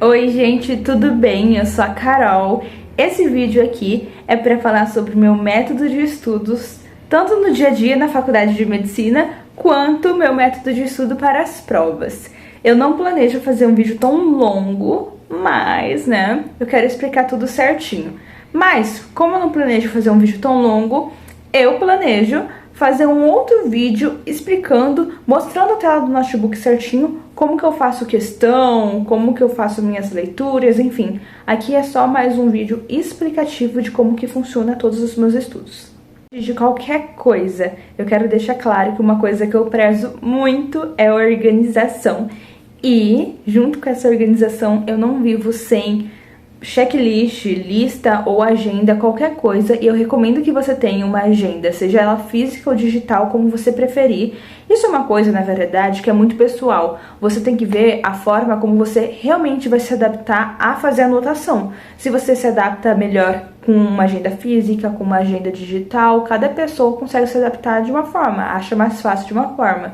Oi gente, tudo bem? Eu sou a Carol. Esse vídeo aqui é para falar sobre o meu método de estudos, tanto no dia a dia na faculdade de medicina, quanto o meu método de estudo para as provas. Eu não planejo fazer um vídeo tão longo, mas, né, eu quero explicar tudo certinho. Mas, como eu não planejo fazer um vídeo tão longo, eu planejo fazer um outro vídeo explicando, mostrando a tela do notebook certinho, como que eu faço questão, como que eu faço minhas leituras, enfim. Aqui é só mais um vídeo explicativo de como que funciona todos os meus estudos. De qualquer coisa, eu quero deixar claro que uma coisa que eu prezo muito é a organização. E, junto com essa organização, eu não vivo sem checklist, lista ou agenda, qualquer coisa, e eu recomendo que você tenha uma agenda, seja ela física ou digital, como você preferir. Isso é uma coisa, na verdade, que é muito pessoal. Você tem que ver a forma como você realmente vai se adaptar a fazer a anotação. Se você se adapta melhor com uma agenda física, com uma agenda digital, cada pessoa consegue se adaptar de uma forma, acha mais fácil de uma forma.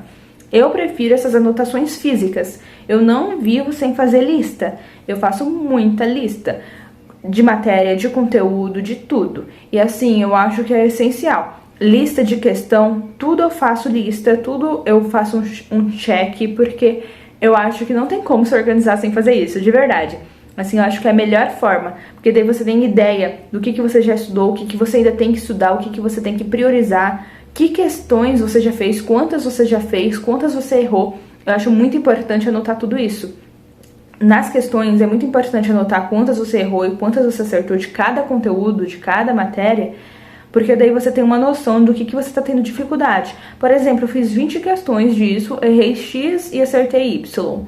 Eu prefiro essas anotações físicas. Eu não vivo sem fazer lista. Eu faço muita lista de matéria, de conteúdo, de tudo. E assim, eu acho que é essencial. Lista de questão, tudo eu faço lista, tudo eu faço um check, porque eu acho que não tem como se organizar sem fazer isso, de verdade. Assim, eu acho que é a melhor forma, porque daí você tem ideia do que você já estudou, o que você ainda tem que estudar, o que você tem que priorizar, que questões você já fez, quantas você já fez, quantas você errou. Eu acho muito importante anotar tudo isso. Nas questões é muito importante anotar quantas você errou e quantas você acertou de cada conteúdo, de cada matéria, porque daí você tem uma noção do que você está tendo dificuldade. Por exemplo, eu fiz 20 questões disso, errei X e acertei Y.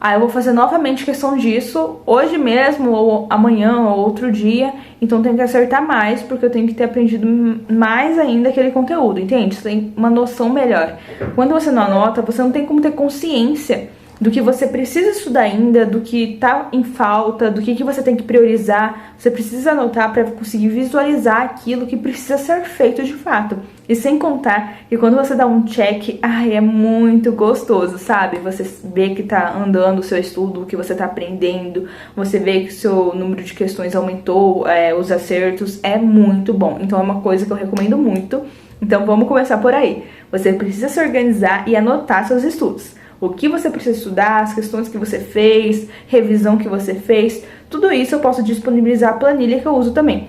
Aí eu vou fazer novamente questão disso, hoje mesmo, ou amanhã, ou outro dia. Então tenho que acertar mais, porque eu tenho que ter aprendido mais ainda aquele conteúdo, entende? Você tem uma noção melhor. Quando você não anota, você não tem como ter consciência do que você precisa estudar ainda, do que tá em falta, do que você tem que priorizar. Você precisa anotar para conseguir visualizar aquilo que precisa ser feito de fato. E sem contar que quando você dá um check, ai, é muito gostoso, sabe? Você vê que tá andando o seu estudo, que você tá aprendendo, você vê que o seu número de questões aumentou, os acertos, é muito bom. Então é uma coisa que eu recomendo muito. Então vamos começar por aí. Você precisa se organizar e anotar seus estudos. O que você precisa estudar, as questões que você fez, revisão que você fez, tudo isso eu posso disponibilizar a planilha que eu uso também.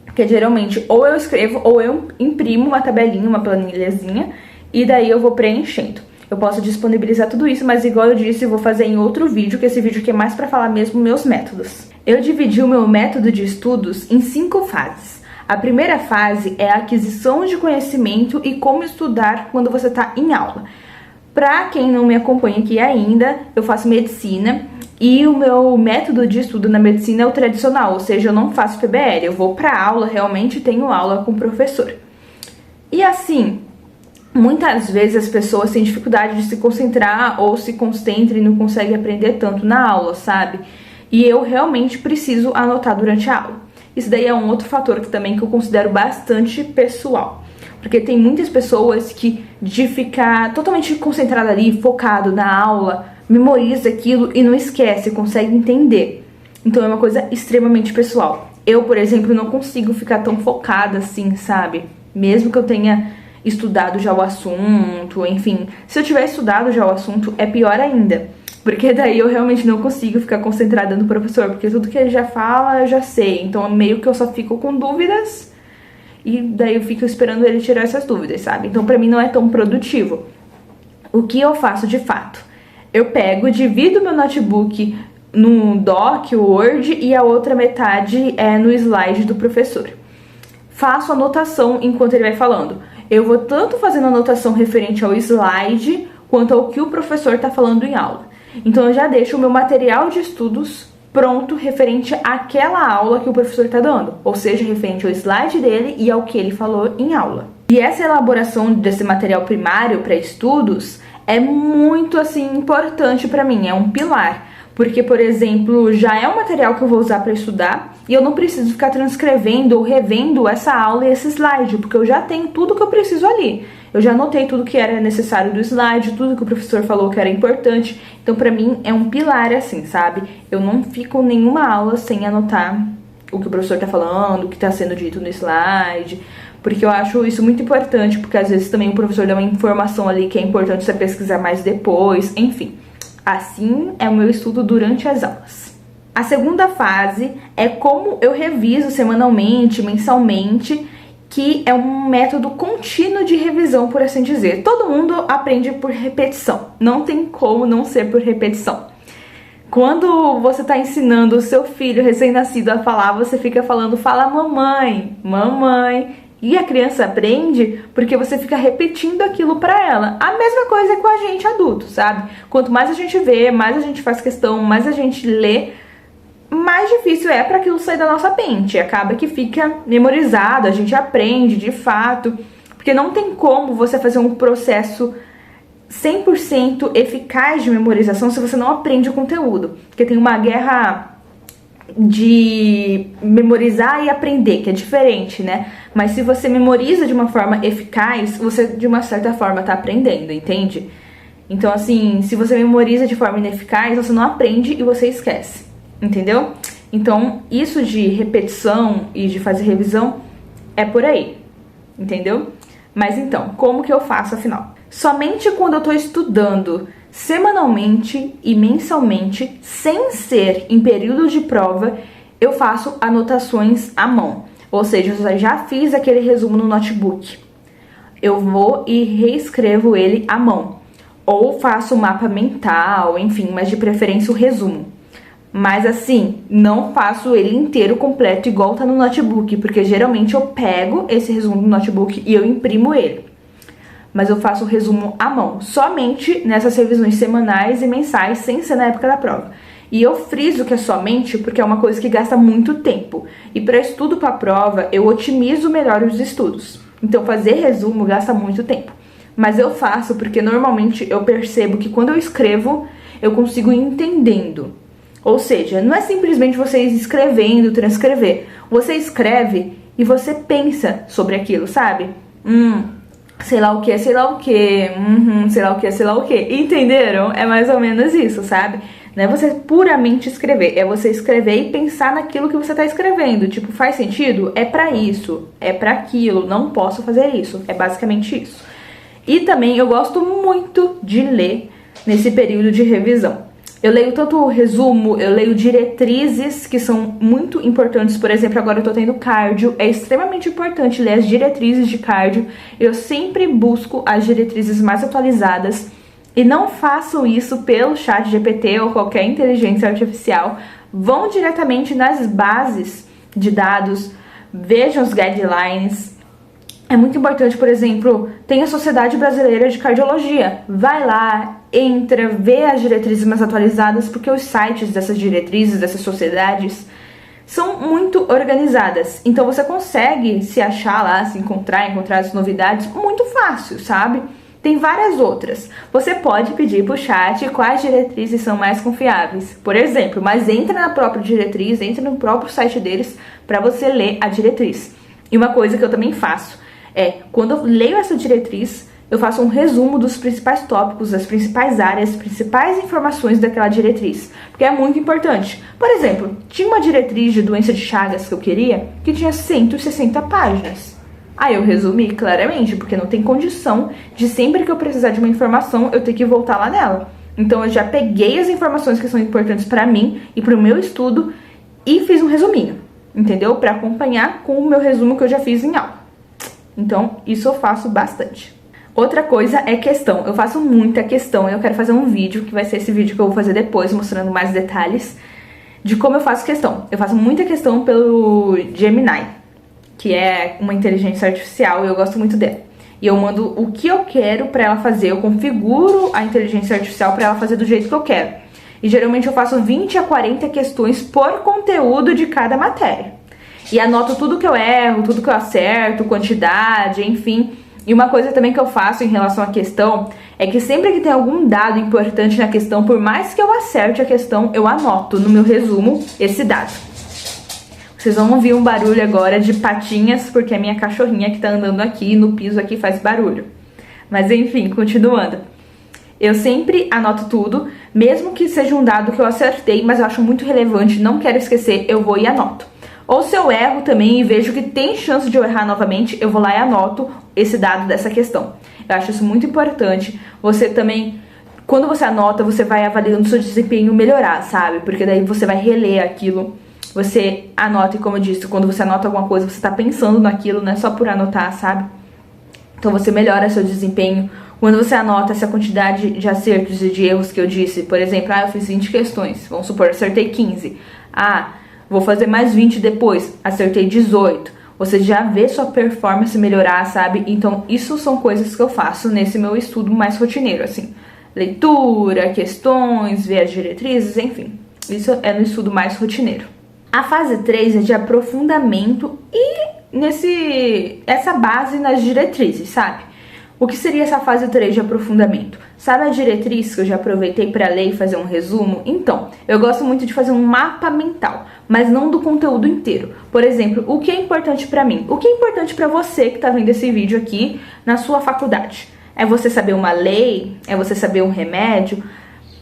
Porque geralmente ou eu escrevo ou eu imprimo uma tabelinha, uma planilhazinha, e daí eu vou preenchendo. Eu posso disponibilizar tudo isso, mas igual eu disse, eu vou fazer em outro vídeo, que esse vídeo aqui é mais para falar mesmo meus métodos. Eu dividi o meu método de estudos em 5 fases. A primeira fase é a aquisição de conhecimento e como estudar quando você está em aula. Pra quem não me acompanha aqui ainda, eu faço medicina e o meu método de estudo na medicina é o tradicional, ou seja, eu não faço PBL, eu vou pra aula, realmente tenho aula com o professor. E assim, muitas vezes as pessoas têm dificuldade de se concentrar ou se concentram e não conseguem aprender tanto na aula, sabe? E eu realmente preciso anotar durante a aula. Isso daí é um outro fator que eu considero bastante pessoal. Porque tem muitas pessoas que, de ficar totalmente concentrado ali, focado na aula, memoriza aquilo e não esquece, consegue entender. Então é uma coisa extremamente pessoal. Eu, por exemplo, não consigo ficar tão focada assim, sabe? Mesmo que eu tenha estudado já o assunto, enfim. Se eu tiver estudado já o assunto, é pior ainda. Porque daí eu realmente não consigo ficar concentrada no professor, porque tudo que ele já fala, eu já sei. Então meio que eu só fico com dúvidas. E daí eu fico esperando ele tirar essas dúvidas, sabe? Então pra mim não é tão produtivo. O que eu faço de fato? Eu divido meu notebook no Doc, o Word, e a outra metade é no slide do professor. Faço anotação enquanto ele vai falando. Eu vou tanto fazendo anotação referente ao slide, quanto ao que o professor tá falando em aula. Então eu já deixo o meu material de estudos pronto referente àquela aula que o professor está dando, ou seja, referente ao slide dele e ao que ele falou em aula. E essa elaboração desse material primário para estudos é muito assim importante para mim, é um pilar, Porque, por exemplo, já é um material que eu vou usar para estudar e eu não preciso ficar transcrevendo ou revendo essa aula e esse slide, porque eu já tenho tudo que eu preciso ali. Eu já anotei tudo que era necessário do slide, tudo que o professor falou que era importante. Então, pra mim, é um pilar assim, sabe? Eu não fico nenhuma aula sem anotar o que o professor tá falando, o que tá sendo dito no slide, porque eu acho isso muito importante, porque às vezes também o professor dá uma informação ali que é importante você pesquisar mais depois, enfim. Assim é o meu estudo durante as aulas. A segunda fase é como eu reviso semanalmente, mensalmente, que é um método contínuo de revisão, por assim dizer. Todo mundo aprende por repetição, não tem como não ser por repetição. Quando você está ensinando o seu filho recém-nascido a falar, você fica falando, fala mamãe, mamãe. E a criança aprende porque você fica repetindo aquilo pra ela. A mesma coisa com a gente adulto, sabe? Quanto mais a gente vê, mais a gente faz questão, mais a gente lê, mais difícil é para aquilo sair da nossa mente. Acaba que fica memorizado, a gente aprende de fato. Porque não tem como você fazer um processo 100% eficaz de memorização se você não aprende o conteúdo. Porque tem uma guerra de memorizar e aprender, que é diferente, né? Mas se você memoriza de uma forma eficaz, você de uma certa forma tá aprendendo, entende? Então, assim, se você memoriza de forma ineficaz, você não aprende e você esquece, entendeu? Então, isso de repetição e de fazer revisão é por aí, entendeu? Mas então, como que eu faço afinal? Somente quando eu tô estudando semanalmente e mensalmente, sem ser em períodos de prova, eu faço anotações à mão. Ou seja, eu já fiz aquele resumo no notebook. Eu vou e reescrevo ele à mão. Ou faço o mapa mental, enfim, mas de preferência o resumo. Mas assim, não faço ele inteiro, completo, igual tá no notebook, porque geralmente eu pego esse resumo do notebook e eu imprimo ele. Mas eu faço o resumo à mão, somente nessas revisões semanais e mensais, sem ser na época da prova. E eu friso que é somente porque é uma coisa que gasta muito tempo. E para estudo para a prova, eu otimizo melhor os estudos. Então fazer resumo gasta muito tempo. Mas eu faço porque normalmente eu percebo que quando eu escrevo, eu consigo ir entendendo. Ou seja, não é simplesmente você escrevendo, transcrever. Você escreve e você pensa sobre aquilo, sabe? Sei lá o que, sei lá o que, sei lá o que, sei lá o que. Entenderam? É mais ou menos isso, sabe? Não é você puramente escrever, é você escrever e pensar naquilo que você tá escrevendo. Tipo, faz sentido? É pra isso, é pra aquilo, não posso fazer isso. É basicamente isso. E também eu gosto muito de ler nesse período de revisão. Eu leio tanto o resumo, eu leio diretrizes que são muito importantes. Por exemplo, agora eu tô tendo cardio, é extremamente importante ler as diretrizes de cardio. Eu sempre busco as diretrizes mais atualizadas e não faço isso pelo chat GPT ou qualquer inteligência artificial. Vão diretamente nas bases de dados, vejam os guidelines. É muito importante, por exemplo, tem a Sociedade Brasileira de Cardiologia. Vai lá, entra, vê as diretrizes mais atualizadas, porque os sites dessas diretrizes, dessas sociedades, são muito organizadas. Então você consegue se achar lá, se encontrar as novidades muito fácil, sabe? Tem várias outras. Você pode pedir pro chat quais diretrizes são mais confiáveis, por exemplo, mas entra na própria diretriz, entra no próprio site deles para você ler a diretriz. E uma coisa que eu também faço é, quando eu leio essa diretriz, eu faço um resumo dos principais tópicos, das principais áreas, as principais informações daquela diretriz, porque é muito importante. Por exemplo, tinha uma diretriz de doença de Chagas que eu queria, que tinha 160 páginas. Aí eu resumi claramente, porque não tem condição de sempre que eu precisar de uma informação, eu ter que voltar lá nela. Então eu já peguei as informações que são importantes pra mim e pro meu estudo e fiz um resuminho, entendeu? Pra acompanhar com o meu resumo que eu já fiz em aula. Então, isso eu faço bastante. Outra coisa é questão. Eu faço muita questão e eu quero fazer um vídeo, que vai ser esse vídeo que eu vou fazer depois, mostrando mais detalhes de como eu faço questão. Eu faço muita questão pelo Gemini, que é uma inteligência artificial e eu gosto muito dela. E eu mando o que eu quero pra ela fazer, eu configuro a inteligência artificial pra ela fazer do jeito que eu quero. E geralmente eu faço 20 a 40 questões por conteúdo de cada matéria. E anoto tudo que eu erro, tudo que eu acerto, quantidade, enfim. E uma coisa também que eu faço em relação à questão é que sempre que tem algum dado importante na questão, por mais que eu acerte a questão, eu anoto no meu resumo esse dado. Vocês vão ouvir um barulho agora de patinhas, porque a minha cachorrinha que tá andando aqui no piso aqui faz barulho. Mas enfim, continuando. Eu sempre anoto tudo, mesmo que seja um dado que eu acertei, mas eu acho muito relevante, não quero esquecer, eu vou e anoto. Ou se eu erro também e vejo que tem chance de eu errar novamente, eu vou lá e anoto esse dado dessa questão. Eu acho isso muito importante. Você também, quando você anota, você vai avaliando seu desempenho melhorar, sabe? Porque daí você vai reler aquilo. Você anota, e como eu disse, quando você anota alguma coisa, você tá pensando naquilo, não é só por anotar, sabe? Então você melhora seu desempenho. Quando você anota essa quantidade de acertos e de erros que eu disse, por exemplo, eu fiz 20 questões, vamos supor, acertei 15. Vou fazer mais 20 depois, acertei 18. Você já vê sua performance melhorar, sabe? Então, isso são coisas que eu faço nesse meu estudo mais rotineiro, assim. Leitura, questões, ver as diretrizes, enfim. Isso é no estudo mais rotineiro. A fase 3 é de aprofundamento e essa base nas diretrizes, sabe? O que seria essa fase 3 de aprofundamento? Sabe a diretriz que eu já aproveitei para ler e fazer um resumo? Então, eu gosto muito de fazer um mapa mental, mas não do conteúdo inteiro. Por exemplo, o que é importante para mim? O que é importante para você que está vendo esse vídeo aqui na sua faculdade? É você saber uma lei? É você saber um remédio?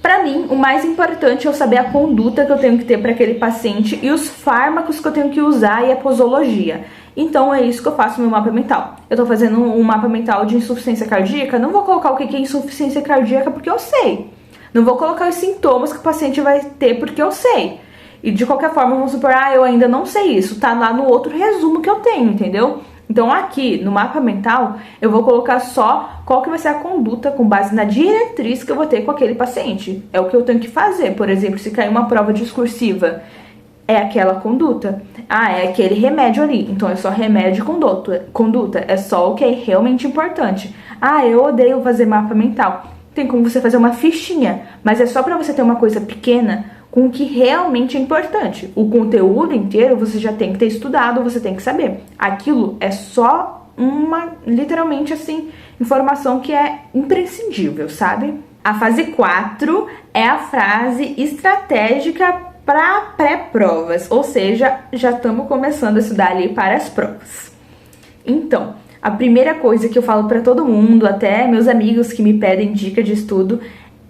Para mim, o mais importante é eu saber a conduta que eu tenho que ter para aquele paciente e os fármacos que eu tenho que usar e a posologia. Então é isso que eu faço no meu mapa mental. Eu tô fazendo um mapa mental de insuficiência cardíaca, não vou colocar o que é insuficiência cardíaca porque eu sei. Não vou colocar os sintomas que o paciente vai ter porque eu sei. E de qualquer forma, vamos supor, eu ainda não sei isso, tá lá no outro resumo que eu tenho, entendeu? Então aqui, no mapa mental, eu vou colocar só qual que vai ser a conduta com base na diretriz que eu vou ter com aquele paciente. É o que eu tenho que fazer. Por exemplo, se cair uma prova discursiva, é aquela conduta. É aquele remédio ali. Então é só remédio e conduta. É só o que é realmente importante. Eu odeio fazer mapa mental. Tem como você fazer uma fichinha, mas é só pra você ter uma coisa pequena com o que realmente é importante. O conteúdo inteiro você já tem que ter estudado, você tem que saber. Aquilo é só literalmente assim, informação que é imprescindível, sabe? A fase 4 é a fase estratégica para pré-provas, ou seja, já estamos começando a estudar ali para as provas. Então, a primeira coisa que eu falo para todo mundo, até meus amigos que me pedem dica de estudo,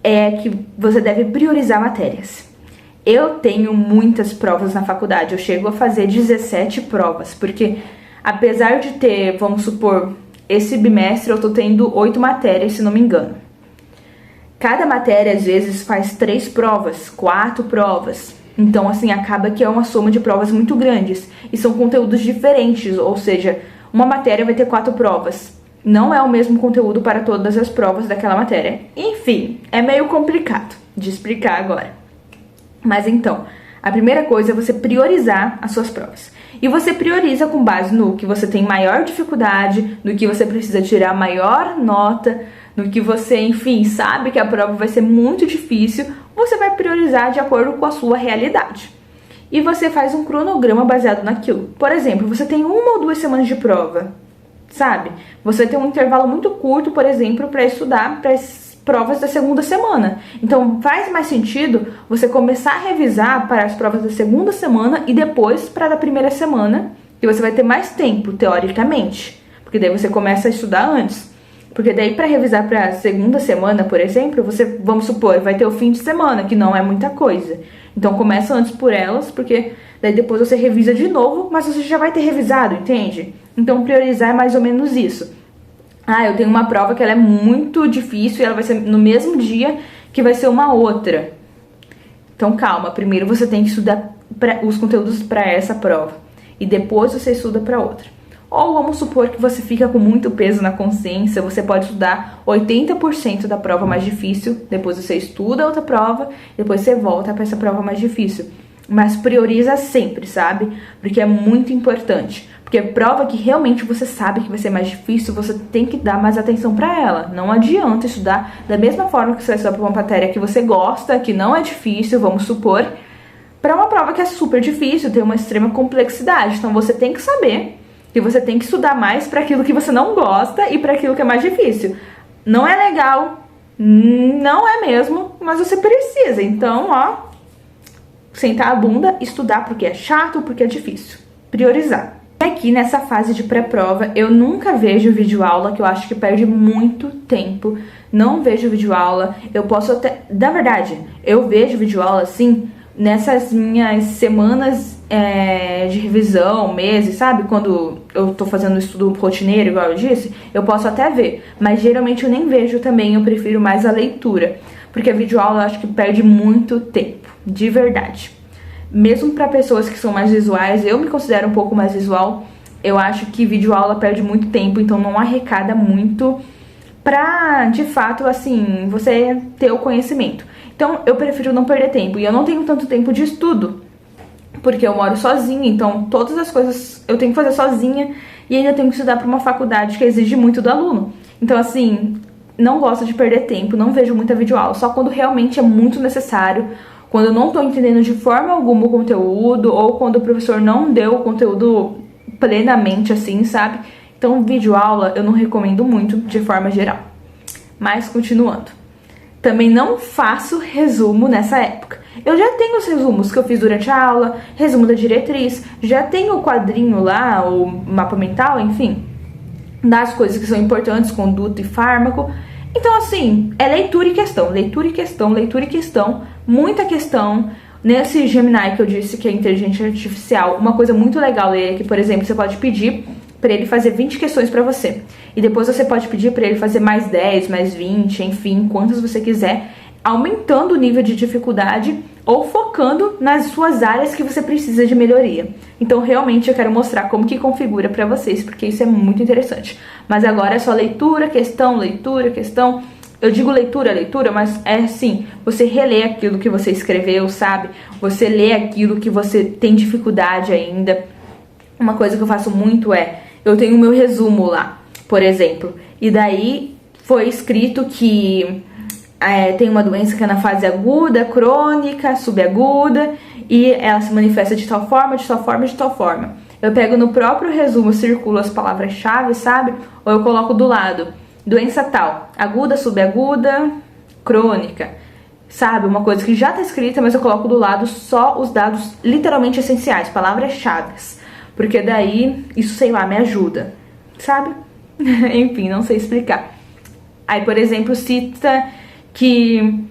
é que você deve priorizar matérias. Eu tenho muitas provas na faculdade, eu chego a fazer 17 provas, porque apesar de ter, vamos supor, esse bimestre eu tô tendo 8 matérias, se não me engano. Cada matéria, às vezes, faz 3 provas, 4 provas. Então, assim, acaba que é uma soma de provas muito grandes. E são conteúdos diferentes, ou seja, uma matéria vai ter 4 provas. Não é o mesmo conteúdo para todas as provas daquela matéria. Enfim, é meio complicado de explicar agora. Mas então, a primeira coisa é você priorizar as suas provas. E você prioriza com base no que você tem maior dificuldade, no que você precisa tirar maior nota, no que você, enfim, sabe que a prova vai ser muito difícil, você vai priorizar de acordo com a sua realidade. E você faz um cronograma baseado naquilo. Por exemplo, você tem 1 ou 2 semanas de prova, sabe? Você tem um intervalo muito curto, por exemplo, para estudar para as provas da segunda semana. Então, faz mais sentido você começar a revisar para as provas da segunda semana e depois para a da primeira semana, que você vai ter mais tempo, teoricamente. Porque daí você começa a estudar antes. Porque daí para revisar para a segunda semana, por exemplo, você, vamos supor, vai ter o fim de semana, que não é muita coisa. Então começa antes por elas, porque daí depois você revisa de novo, mas você já vai ter revisado, entende? Então priorizar é mais ou menos isso. Eu tenho uma prova que ela é muito difícil e ela vai ser no mesmo dia que vai ser uma outra. Então calma, primeiro você tem que estudar os conteúdos para essa prova e depois você estuda para outra. Ou vamos supor que você fica com muito peso na consciência, você pode estudar 80% da prova mais difícil, depois você estuda outra prova, depois você volta para essa prova mais difícil. Mas prioriza sempre, sabe? Porque é muito importante. Porque prova que realmente você sabe que vai ser mais difícil, você tem que dar mais atenção para ela. Não adianta estudar da mesma forma que você vai estudar para uma matéria que você gosta, que não é difícil, vamos supor, para uma prova que é super difícil, tem uma extrema complexidade. Então você tem que saber que você tem que estudar mais para aquilo que você não gosta e para aquilo que é mais difícil. Não é legal, não é mesmo, mas você precisa. Então, ó, sentar a bunda, estudar porque é chato, porque é difícil. Priorizar. Aqui nessa fase de pré-prova, eu nunca vejo videoaula, que eu acho que perde muito tempo. Não vejo videoaula. Eu posso até... Na verdade, eu vejo videoaula, assim, nessas minhas semanas de revisão, meses, sabe? Quando eu tô fazendo estudo rotineiro, igual eu disse, eu posso até ver. Mas geralmente eu nem vejo também, eu prefiro mais a leitura. Porque a videoaula eu acho que perde muito tempo, de verdade. Mesmo para pessoas que são mais visuais, eu me considero um pouco mais visual, eu acho que videoaula perde muito tempo, então não arrecada muito pra, de fato, assim, você ter o conhecimento. Então eu prefiro não perder tempo, e eu não tenho tanto tempo de estudo, porque eu moro sozinha, então todas as coisas eu tenho que fazer sozinha, e ainda tenho que estudar para uma faculdade que exige muito do aluno. Então, assim, não gosto de perder tempo, não vejo muita videoaula, só quando realmente é muito necessário, quando eu não estou entendendo de forma alguma o conteúdo, ou quando o professor não deu o conteúdo plenamente assim, sabe? Então, videoaula eu não recomendo muito de forma geral. Mas, continuando. Também não faço resumo nessa época. Eu já tenho os resumos que eu fiz durante a aula, resumo da diretriz, já tenho o quadrinho lá, o mapa mental, enfim, das coisas que são importantes, conduta e fármaco. Então, assim, é leitura e questão, leitura e questão, leitura e questão, muita questão. Nesse Gemini que eu disse que é inteligência artificial, uma coisa muito legal dele é que, por exemplo, você pode pedir para ele fazer 20 questões para você. E depois você pode pedir para ele fazer mais 10, mais 20, enfim, quantas você quiser, aumentando o nível de dificuldade ou focando nas suas áreas que você precisa de melhoria. Então, realmente, eu quero mostrar como que configura para vocês, porque isso é muito interessante. Mas agora é só leitura, questão, leitura, questão. Eu digo leitura, leitura, mas é assim, você relê aquilo que você escreveu, sabe? Você lê aquilo que você tem dificuldade ainda. Uma coisa que eu faço muito eu tenho o meu resumo lá, por exemplo, e daí foi escrito que tem uma doença que é na fase aguda, crônica, subaguda, e ela se manifesta de tal forma, de tal forma, de tal forma. Eu pego no próprio resumo, circulo as palavras-chave, sabe? Ou eu coloco do lado, doença tal, aguda, subaguda, crônica, sabe? Uma coisa que já tá escrita, mas eu coloco do lado só os dados literalmente essenciais, palavras-chave. Porque daí, isso, sei lá, me ajuda, sabe? Enfim, não sei explicar. Aí, por exemplo, cita que,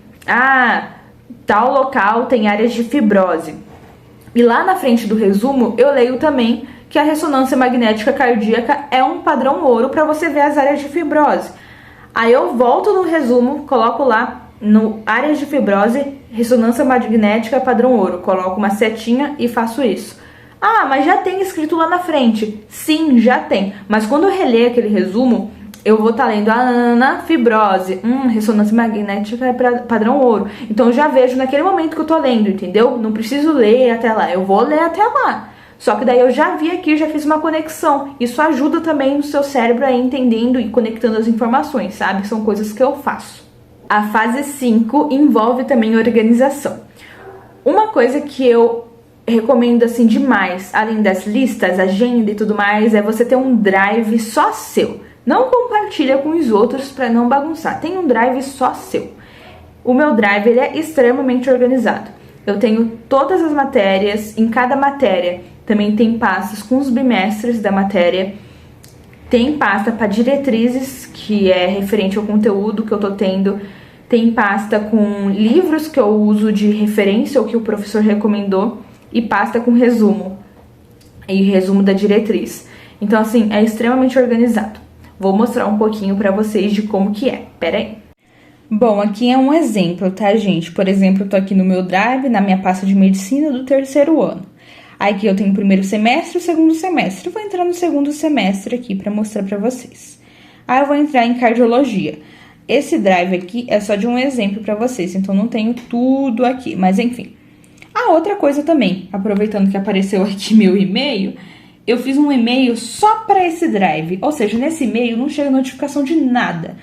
tal local tem áreas de fibrose. E lá na frente do resumo, eu leio também que a ressonância magnética cardíaca é um padrão ouro para você ver as áreas de fibrose. Aí eu volto no resumo, coloco lá, no áreas de fibrose, ressonância magnética padrão ouro. Coloco uma setinha e faço isso. Mas já tem escrito lá na frente. Sim, já tem. Mas quando eu reler aquele resumo, eu vou estar lendo fibrose. Ressonância magnética é padrão ouro. Então eu já vejo naquele momento que eu tô lendo, entendeu? Não preciso ler até lá. Eu vou ler até lá. Só que daí eu já vi aqui, já fiz uma conexão. Isso ajuda também no seu cérebro a ir entendendo e conectando as informações, sabe? São coisas que eu faço. A fase 5 envolve também organização. Uma coisa que eu recomendo assim demais, além das listas, agenda e tudo mais, é você ter um drive só seu. Não compartilha com os outros para não bagunçar. Tem um drive só seu. O meu drive ele é extremamente organizado. Eu tenho todas as matérias, em cada matéria também tem pastas com os bimestres da matéria. Tem pasta para diretrizes, que é referente ao conteúdo que eu tô tendo. Tem pasta com livros que eu uso de referência ou que o professor recomendou. E pasta com resumo. E resumo da diretriz. Então, assim, é extremamente organizado. Vou mostrar um pouquinho pra vocês de como que é. Pera aí. Bom, aqui é um exemplo, tá, gente? Por exemplo, eu tô aqui no meu drive, na minha pasta de medicina do 3º ano. Aqui eu tenho o 1º semestre e o 2º semestre. Eu vou entrar no 2º semestre aqui pra mostrar pra vocês. Aí eu vou entrar em cardiologia. Esse drive aqui é só de um exemplo pra vocês, então não tenho tudo aqui, mas enfim. Outra coisa também, aproveitando que apareceu aqui meu e-mail, eu fiz um e-mail só para esse drive, ou seja, nesse e-mail não chega notificação de nada.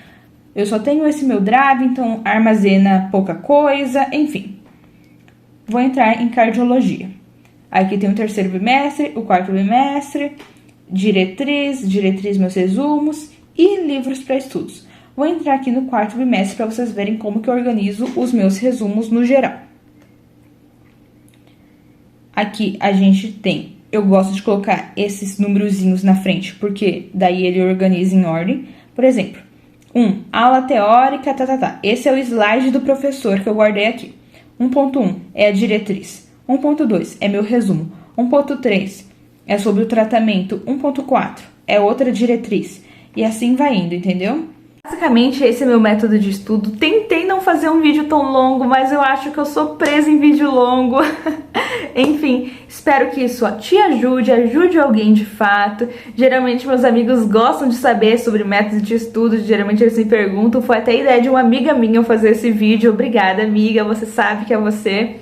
Eu só tenho esse meu drive, então armazena pouca coisa, enfim. Vou entrar em cardiologia. Aqui tem o 3º bimestre, o 4º bimestre, diretriz meus resumos e livros para estudos. Vou entrar aqui no quarto bimestre para vocês verem como que eu organizo os meus resumos no geral. Aqui a gente tem, eu gosto de colocar esses númerozinhos na frente, porque daí ele organiza em ordem. Por exemplo, aula teórica, Esse é o slide do professor que eu guardei aqui. 1.1 é a diretriz. 1.2 é meu resumo. 1.3 é sobre o tratamento. 1.4 é outra diretriz. E assim vai indo, entendeu? Basicamente, esse é meu método de estudo. Tentei não fazer um vídeo tão longo, mas eu acho que eu sou presa em vídeo longo. Enfim, espero que isso te ajude alguém de fato. Geralmente meus amigos gostam de saber sobre métodos de estudo, geralmente eles me perguntam. Foi até a ideia de uma amiga minha fazer esse vídeo. Obrigada, amiga, você sabe que é você.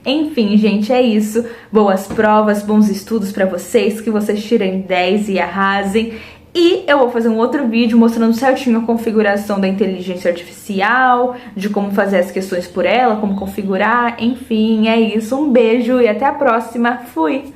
Enfim, gente, é isso. Boas provas, bons estudos pra vocês, que vocês tirem 10 e arrasem. E eu vou fazer um outro vídeo mostrando certinho a configuração da inteligência artificial, de como fazer as questões por ela, como configurar, enfim, é isso. Um beijo e até a próxima. Fui!